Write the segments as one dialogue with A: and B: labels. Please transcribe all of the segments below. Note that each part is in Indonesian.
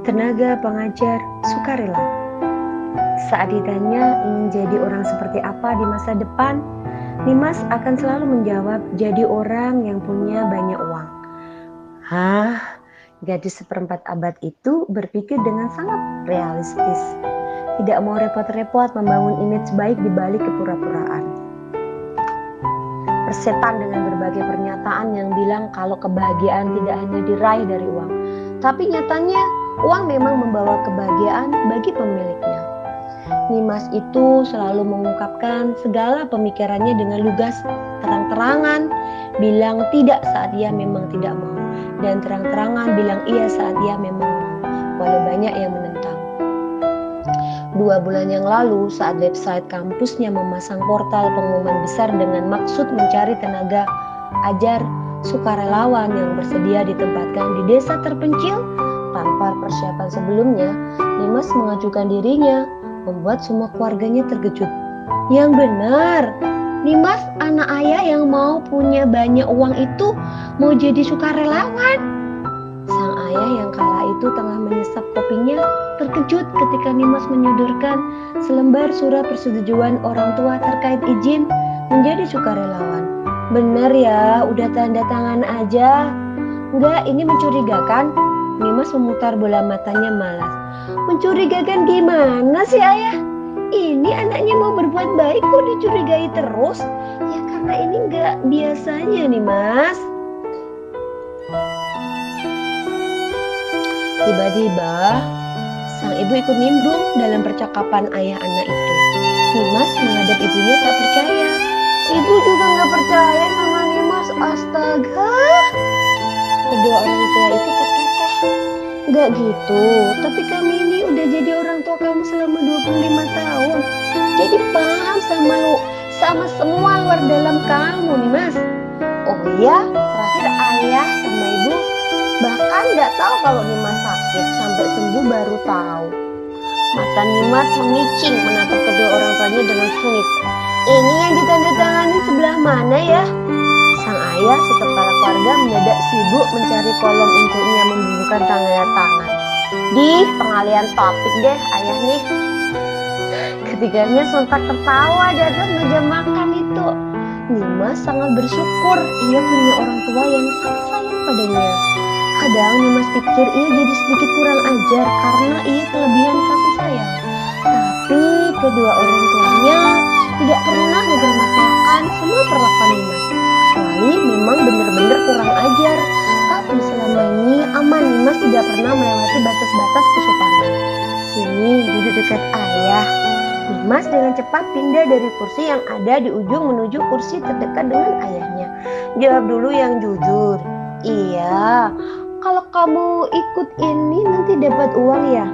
A: Tenaga pengajar sukarela. Saat ditanya ingin jadi orang seperti apa di masa depan, Nimas akan selalu menjawab, jadi orang yang punya banyak uang. Gadis seperempat abad itu berpikir dengan sangat realistis. Tidak mau repot-repot membangun image baik di balik kepura-puraan. Persetan dengan berbagai pernyataan yang bilang kalau kebahagiaan tidak hanya diraih dari uang, tapi nyatanya uang memang membawa kebahagiaan bagi pemiliknya. Nimas itu selalu mengungkapkan segala pemikirannya dengan lugas, terang-terangan, bilang tidak saat ia memang tidak mau, dan terang-terangan bilang iya saat ia memang mau, walau banyak yang menentang. 2 bulan yang lalu, saat website kampusnya memasang portal pengumuman besar dengan maksud mencari tenaga ajar sukarelawan yang bersedia ditempatkan di desa terpencil tanpa persiapan sebelumnya, Nimas mengajukan dirinya, membuat semua keluarganya terkejut. Yang benar, Nimas anak ayah yang mau punya banyak uang itu mau jadi sukarelawan. Sang ayah yang kala itu tengah menyesap kopinya terkejut ketika Nimas menyodorkan selembar surat persetujuan orang tua terkait izin menjadi sukarelawan. Benar ya, udah tanda tangan aja. Enggak, ini mencurigakan. Nimas memutar bola matanya malas. Mencurigakan gimana sih ayah? Ini anaknya mau berbuat baik kok dicurigai terus? Ya karena ini enggak biasanya nih mas. Tiba-tiba sang ibu ikut nimbrung dalam percakapan ayah anak itu. Nimas menghadap ibunya tak percaya. Ibu juga gak percaya sama Nimas. Astaga. Kedua orang tua itu terkekeh. Gak gitu, tapi kami ini udah jadi orang tua kamu selama 25 tahun. Jadi paham sama semua luar dalam kamu nih mas. Oh iya, terakhir ayah sama ibu bahkan gak tahu kalau Nimas sakit, sampai sembuh baru tahu. Mata Nimas memicing menatap kedua orang tuanya dengan sengit. Ini yang ditandatangani sebelah mana ya? Sang ayah si kepala keluarga mendadak sibuk mencari kolom untuknya membubuhkan tanda tangan. Di pengalian topik deh ayah nih. Ketiganya sontak tertawa di atas meja makan itu. Nimas sangat bersyukur ia punya orang tua yang sangat sayang padanya. Kadang Nimas pikir ia jadi sedikit kurang ajar karena ia kelebihan kasih sayang. Tapi kedua orang tuanya tidak pernah mempermasalahkan semua perlakuan Nimas. Kecuali memang benar-benar kurang ajar. Tapi selama ini aman, Nimas tidak pernah melewati batas-batas kesopanan. Sini, duduk dekat ayah. Nimas dengan cepat pindah dari kursi yang ada di ujung menuju kursi terdekat dengan ayahnya. Jawab dulu yang jujur. Iya, kalau kamu ikut ini nanti dapat uang ya?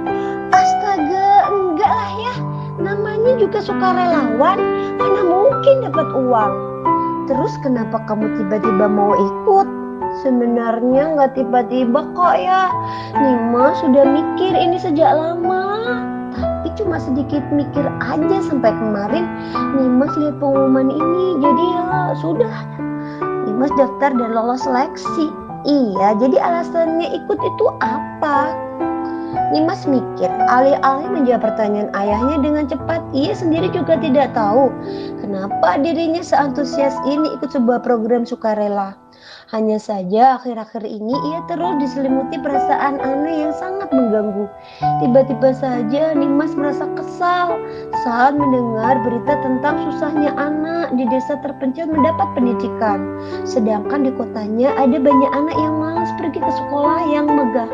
A: Astaga, enggak lah ya. Namanya juga sukarelawan, mana mungkin dapat uang. Terus kenapa kamu tiba-tiba mau ikut? Sebenarnya nggak tiba-tiba kok ya. Nimas sudah mikir ini sejak lama. Tapi cuma sedikit mikir aja sampai kemarin Nimas lihat pengumuman ini. Jadi ya sudah. Nimas daftar dan lolos seleksi. Iya, jadi alasannya ikut itu apa? Nimas mikir, alih-alih menjawab pertanyaan ayahnya dengan cepat, ia sendiri juga tidak tahu kenapa dirinya seantusias ini ikut sebuah program sukarela. Hanya saja akhir-akhir ini ia terus diselimuti perasaan aneh yang sangat mengganggu. Tiba-tiba saja Nimas merasa kesal saat mendengar berita tentang susahnya anak di desa terpencil mendapat pendidikan. Sedangkan di kotanya ada banyak anak yang malas pergi ke sekolah yang megah.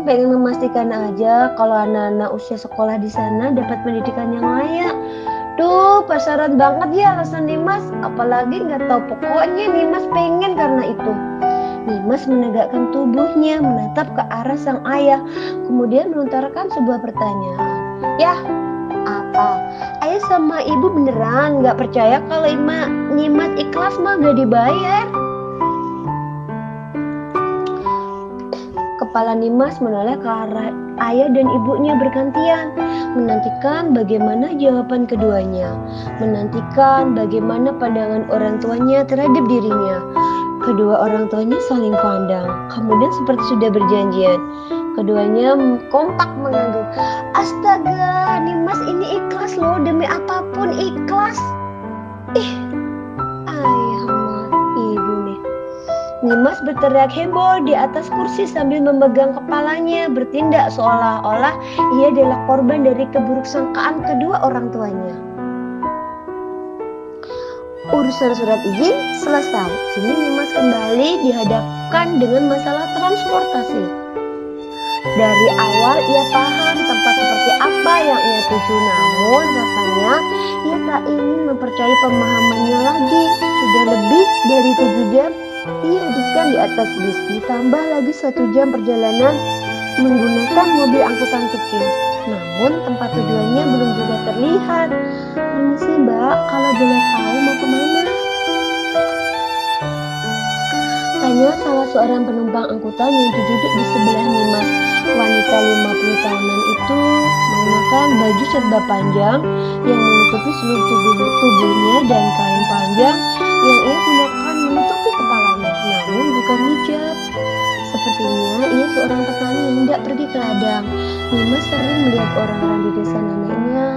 A: Pengen memastikan aja kalau anak-anak usia sekolah di sana dapat pendidikan yang layak. Duh, pasaran banget ya alasan Nimas. Apalagi nggak tahu pokoknya Nimas pengen karena itu. Nimas menegakkan tubuhnya, menatap ke arah sang ayah, kemudian melontarkan sebuah pertanyaan. Ya, apa? Ayah sama ibu beneran nggak percaya kalau Nimas ikhlas mah gak dibayar? Kepala Nimas menoleh ke arah ayah dan ibunya bergantian, menantikan bagaimana jawaban keduanya, menantikan bagaimana pandangan orang tuanya terhadap dirinya. Kedua orang tuanya saling pandang, kemudian seperti sudah berjanjian, Keduanya kompak mengangguk. Astaga, Nimas ini ikhlas loh, demi apapun ikhlas. Ih, ayah mat ibu nih. Nimas berteriak heboh di atas kursi sambil memegang kepalanya, bertindak seolah-olah ia adalah korban dari keburuksangkaan kedua orang tuanya. Urusan surat izin selesai. Kini Nimas kembali dihadapkan dengan masalah transportasi. Dari awal ia paham tempat seperti apa yang ia tuju, namun rasanya ia tak ingin mempercayai pemahamannya lagi. Sudah lebih dari 7 jam ia habiskan di atas bis, ditambah lagi 1 jam perjalanan menggunakan mobil angkutan kecil. Namun tempat tujuannya belum juga terlihat. Permisi Mbak, kalau boleh tahu mau kemana? Tanya salah seorang penumpang angkutan yang duduk di sebelah Nimas. Wanita 50 tahunan itu mengenakan baju serba panjang yang menutupi seluruh tubuhnya dan kain panjang yang ia gunakan menutupi kepalanya, namun bukan hijab. Sepertinya ia seorang petani yang hendak pergi ke ladang. Nimas sering melihat orang-orang di desa neneknya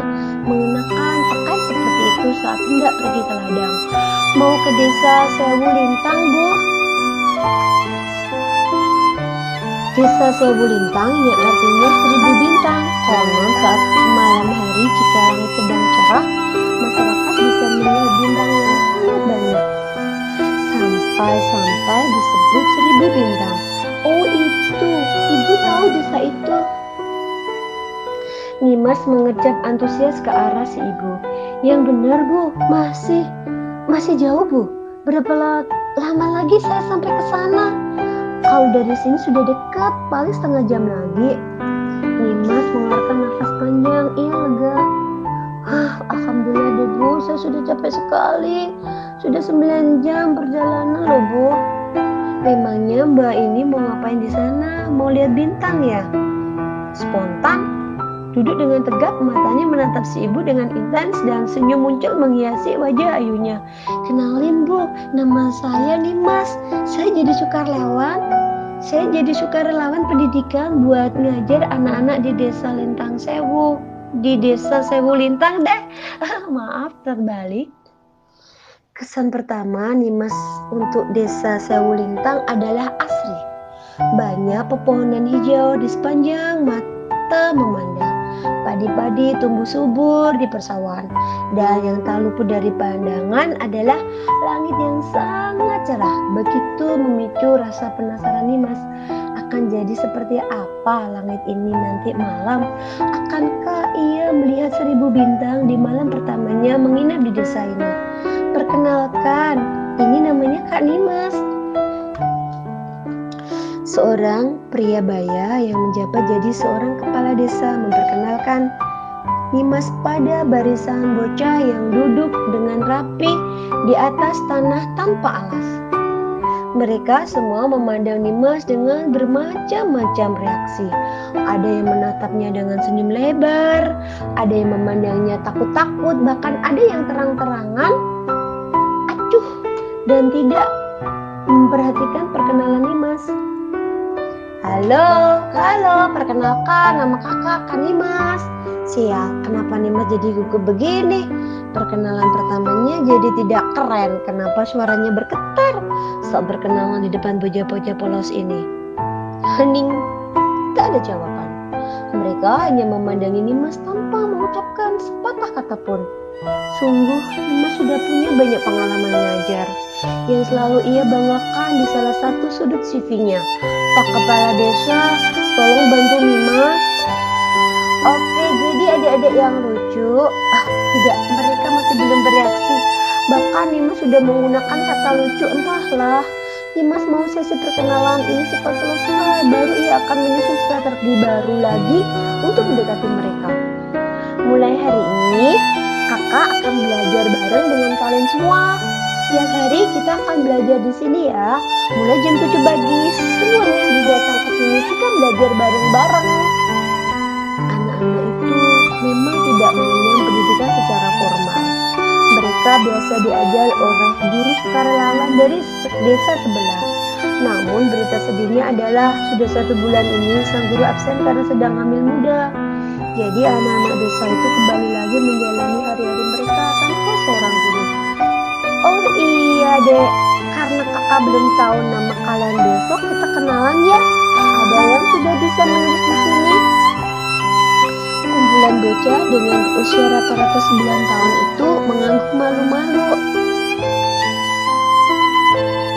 A: mengenakan pakaian seperti itu saat hendak pergi ke ladang. Mau ke desa Sewu Lintang, Bu? Desa Sewu Lintang yang artinya 1000 bintang. Konon saat malam hari jika langit sedang cerah, masyarakat bisa melihat bintang yang sangat banyak. Sampai disebut 1000 bintang. Oh itu, Ibu tahu desa itu? Nimas mengecap antusias ke arah si ibu. Yang benar Bu, masih jauh Bu. Berapa lama lagi saya sampai ke sana? Kalau dari sini sudah dekat, paling setengah jam lagi. Nimas mengeluarkan nafas panjang, ia lega. Alhamdulillah deh Bu, saya sudah capek sekali. Sudah 9 jam perjalanan loh Bu. Memangnya Mbak ini mau ngapain di sana? Mau lihat bintang ya? Spontan, duduk dengan tegap, matanya menatap si ibu dengan intens dan senyum muncul menghiasi wajah ayunya. Kenalin Bu, nama saya Nimas. Saya jadi sukarelawan pendidikan buat ngajar anak-anak di desa Lintang Sewu. Di desa Sewu Lintang deh. Maaf terbalik. Kesan pertama Nimas untuk desa Sewu Lintang adalah asri. Banyak pepohonan hijau di sepanjang mata memandang. Padi-padi tumbuh subur di persawahan. Dan yang tak luput dari pandangan adalah langit yang sangat cerah. Begitu memicu rasa penasaran Nimas. Akan jadi seperti apa langit ini nanti malam? Akankah ia melihat 1000 bintang di malam pertamanya menginap di desa ini? Perkenalkan, ini namanya Kak Nimas. Seorang pria baya yang menjabat jadi seorang kepala desa memperkenalkan Nimas pada barisan bocah yang duduk dengan rapi di atas tanah tanpa alas. Mereka semua memandang Nimas dengan bermacam-macam reaksi. Ada yang menatapnya dengan senyum lebar, ada yang memandangnya takut-takut, bahkan ada yang terang-terangan dan tidak memperhatikan perkenalan Nimas. Halo, perkenalkan nama kakak Kak Nimas. Sial, kenapa Nimas jadi gugup begini? Perkenalan pertamanya jadi tidak keren. Kenapa suaranya bergetar saat berkenalan di depan bocah-bocah polos ini? Hening, tak ada jawaban. Mereka hanya memandangi Nimas tanpa mengucapkan sepatah kata pun. Sungguh, Nimas sudah punya banyak pengalaman mengajar yang selalu ia banggakan di salah satu sudut CV-nya. Pak Kepala Desa, tolong bantu Nimas. Oke, jadi adik-adik yang lucu. Tidak, mereka masih belum bereaksi. Bahkan Nimas sudah menggunakan kata lucu, entahlah. Nimas mau sesi perkenalan ini cepat selesai, baru ia akan menyusun strategi baru lagi untuk mendekati mereka. Mulai hari ini, kakak akan belajar bareng dengan kalian semua. Siang hari kita akan belajar di sini ya. Mulai jam 7 pagi, semuanya yang datang ke sini kita belajar bareng-bareng. Anak-anak itu memang tidak mengenyam pendidikan secara formal. Mereka biasa diajar oleh guru sukarelawan dari desa sebelah. Namun berita sedihnya adalah sudah 1 bulan ini sang guru absen karena sedang hamil muda. Jadi anak-anak desa itu kembali lagi menjalani hari-hari mereka tanpa seorang guru. Oh iya dek, karena kakak belum tahu nama kalian, besok kita kenalan ya. Ada yang sudah bisa menulis di sini? Kumpulan bocah dengan usia rata-rata 9 tahun itu mengangguk malu-malu.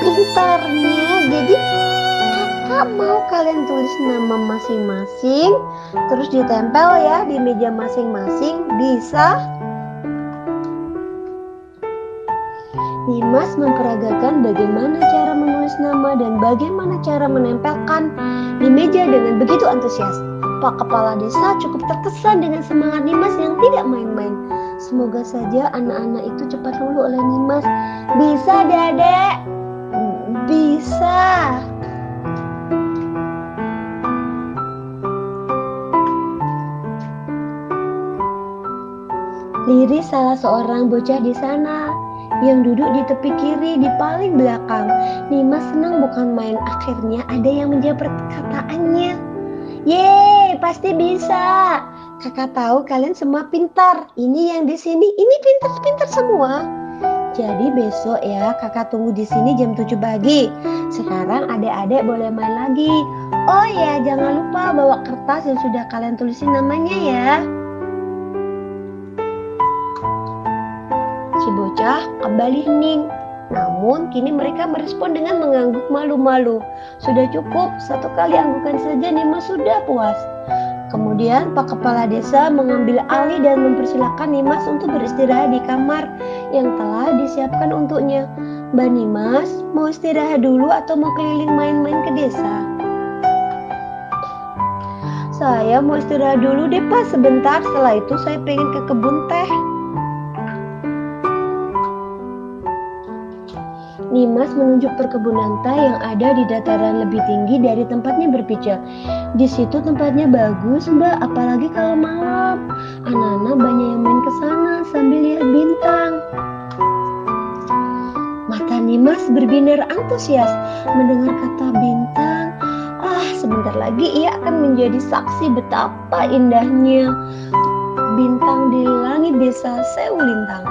A: Pintarnya, jadi kakak mau kalian tulis nama masing-masing, terus ditempel ya di meja masing-masing, bisa? Nimas memperagakan bagaimana cara menulis nama dan bagaimana cara menempelkan di meja dengan begitu antusias. Pak Kepala Desa cukup terkesan dengan semangat Nimas yang tidak main-main. Semoga saja anak-anak itu cepat luluh oleh Nimas. Bisa, Dedek? Bisa. Liris salah seorang bocah di sana yang duduk di tepi kiri di paling belakang. Nimas senang bukan main, akhirnya ada yang menjawab perkataannya. Yeay, pasti bisa. Kakak tahu kalian semua pintar. Ini yang di sini, ini pintar-pintar semua. Jadi besok ya kakak tunggu di sini jam 7 pagi. Sekarang adik-adik boleh main lagi. Oh ya, jangan lupa bawa kertas yang sudah kalian tulisin namanya ya. Si bocah kembali hening. Namun kini mereka merespon dengan mengangguk malu-malu. Sudah cukup, 1 kali anggukan saja Nimas sudah puas. Kemudian Pak Kepala Desa mengambil alih dan mempersilahkan Nimas untuk beristirahat di kamar yang telah disiapkan untuknya. Mbak Nimas, mau istirahat dulu atau mau keliling main-main ke desa? Saya mau istirahat dulu deh Pak sebentar, setelah itu saya pengen ke kebun teh. Nimas menunjuk perkebunan teh yang ada di dataran lebih tinggi dari tempatnya berpijak. Di situ tempatnya bagus, Mbak, apalagi kalau malam. Anak-anak banyak yang main ke sana sambil lihat bintang. Mata Nimas berbinar antusias mendengar kata bintang. Sebentar lagi ia akan menjadi saksi betapa indahnya bintang di langit desa Sewulintang.